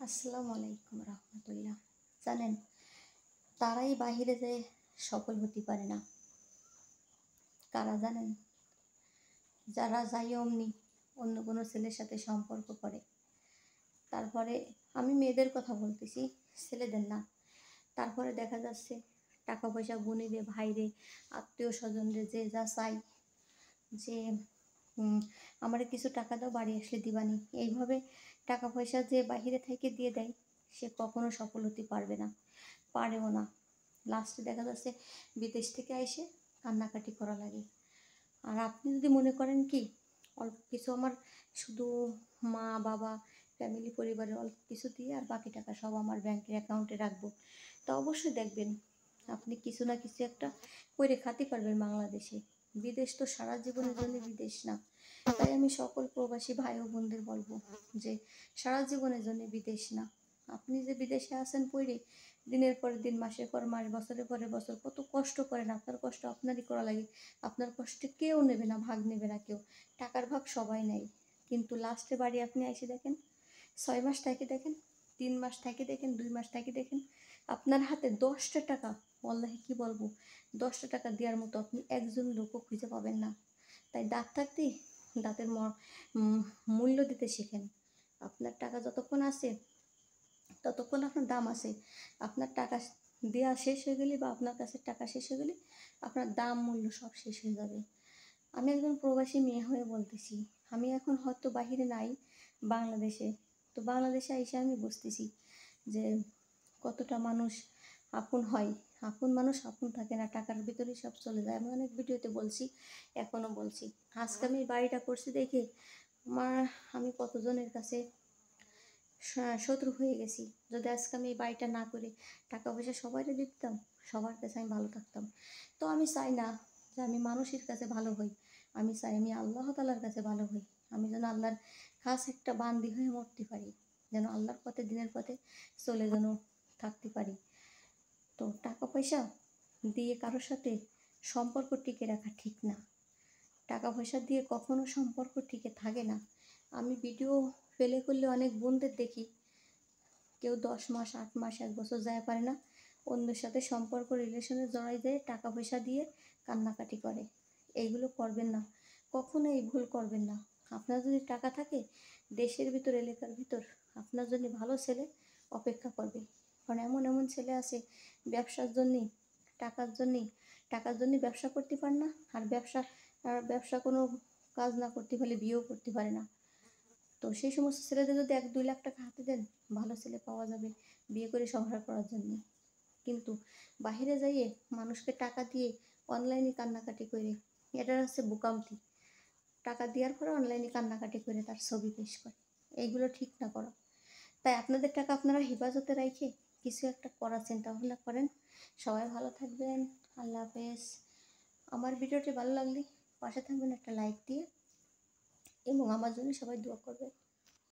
আসসালামু আলাইকুম রহমতুল্লাহ। জানেন, তারাই বাহিরে যেয়ে সফল হতে পারে না। কারা জানেন? যারা যায় অমনি অন্য কোনো ছেলের সাথে সম্পর্ক করে। তারপরে আমি মেয়েদের কথা বলতেছি, ছেলেদের না। তারপরে দেখা যাচ্ছে টাকা পয়সা বোনেরে, ভাইরে, আত্মীয় স্বজনরে যে যা চাই যে আমারে কিছু টাকা দাও, বাড়ি আসলে দিবানি। এইভাবে টাকা পয়সা যে বাহিরে থেকে দিয়ে দেয়, সে কখনো সফল হতে পারবে না, পারেও না। লাস্টে দেখা যাচ্ছে বিদেশ থেকে এসে কান্নাকাটি করা লাগে। আর আপনি যদি মনে করেন কি অল্প কিছু আমার শুধু মা বাবা ফ্যামিলি পরিবারের অল্প কিছু দিয়ে আর বাকি টাকা সব আমার ব্যাংকের অ্যাকাউন্টে রাখবো, তা অবশ্যই দেখবেন আপনি কিছু না কিছু একটা করে খাতে পারবেন বাংলাদেশে। বিদেশ তো সারা জীবনের জন্য বিদেশ না। তাই আমি সকল প্রবাসী ভাই ও বোনদের বলবো যে সারা জীবনের জন্য বিদেশ না। আপনি যে বিদেশে আছেন পড়ে দিনের পর দিন, মাসের পর মাস, বছরের পরে বছর কত কষ্ট করেন, আপনার কষ্ট আপনারই করা লাগে। আপনার কষ্টে কেউ নেবে না, ভাগ নেবে না কেউ। টাকার ভাগ সবাই নেয়, কিন্তু লাস্টে বাড়ি আপনি এসে দেখেন 6 মাস থেকে দেখেন, 3 মাস থেকে দেখেন, 2 মাস থেকে দেখেন, আপনার হাতে 10টা টাকা, ওয়াল্লাহি কি বলবো, 10টা টাকা দেওয়ার মতো আপনি একজন লোকও খুঁজে পাবেন না। তাই দাঁত থাকতেই দাঁতের মূল্য দিতে শেখেন। আপনার টাকা যতক্ষণ আছে ততক্ষণ আপনার দাম আছে। আপনার টাকা দেওয়া শেষ হয়ে গেলে বা আপনার কাছে টাকা শেষ হয়ে গেলে আপনার দাম মূল্য সব শেষ হয়ে যাবে। আমি একজন প্রবাসী মেয়ে হয়ে বলতেছি, আমি এখন হয়তো বাহিরে নাই, বাংলাদেশে। তো বাংলাদেশে এসে আমি বুঝতেছি যে কতটা মানুষ আপন হয়। আপন মানুষ আপন থাকে না, টাকার ভিতরেই সব চলে যায়। আমি অনেক ভিডিওতে বলছি, এখনও বলছি। আজকে আমি বাড়িটা করছি দেখে আমি কতজনের কাছে শত্রু হয়ে গেছি। যদি আজকে আমি এই বাড়িটা না করে টাকা পয়সা সবাইকে দিতাম, সবার কাছে আমি ভালো থাকতাম। তো আমি চাই না যে আমি মানুষের কাছে ভালো হই, আমি চাই আমি আল্লাহ তাআলার কাছে ভালো হই। আমি যেন আল্লাহর খাস একটা বান্দি হয়ে মরতে পারি, যেন আল্লাহর পথে দিনের পথে চলে যেন থাকতে পারি। তো টাকা পয়সা দিয়ে কারোর সাথে সম্পর্ক টিকে রাখা ঠিক না। টাকা পয়সা দিয়ে কখনো সম্পর্ক টিকে থাকে না। আমি ভিডিও ফেলে করলে অনেক বোনদের দেখি, কেউ 10 মাস, 8 মাস, 1 বছর যায় পারে না, অন্যের সাথে সম্পর্ক রিলেশনে জড়াই যায় টাকা পয়সা দিয়ে, কান্নাকাটি করে। এইগুলো করবেন না, কখনো এই ভুল করবেন না। আপনার যদি টাকা থাকে, দেশের ভিতর, এলাকার ভিতর আপনার জন্য ভালো ছেলে অপেক্ষা করবে। কারণ এমন এমন ছেলে আছে ব্যবসার জন্যে, টাকার জন্যে, টাকার জন্য ব্যবসা করতে পারে না, আর ব্যবসা কোনো কাজ না করতে পারলে বিয়েও করতে পারে না। তো সেই সমস্ত ছেলেদের যদি 1-2 লাখ টাকা হাতে দেন, ভালো ছেলে পাওয়া যাবে বিয়ে করে সংসার করার জন্য। কিন্তু বাহিরে যাইয়ে মানুষকে টাকা দিয়ে অনলাইনে কান্নাকাটি করে, এটা হচ্ছে বোকামতি। টাকা দেওয়ার পরে অনলাইনে কান্নাকাটি করে তার ছবি পেশ করে, এইগুলো ঠিক না করা। তাই আপনাদের টাকা আপনারা হেফাজতে রেখে কিছু একটা করার চিন্তা ভাবনা করেন। সবাই ভালো থাকবেন। আল্লাহ হাফেজ। আমার ভিডিওটি ভালো লাগলে পাশে থাকবেন একটা লাইক দিয়ে, এবং আমার জন্য সবাই দোয়া করবেন।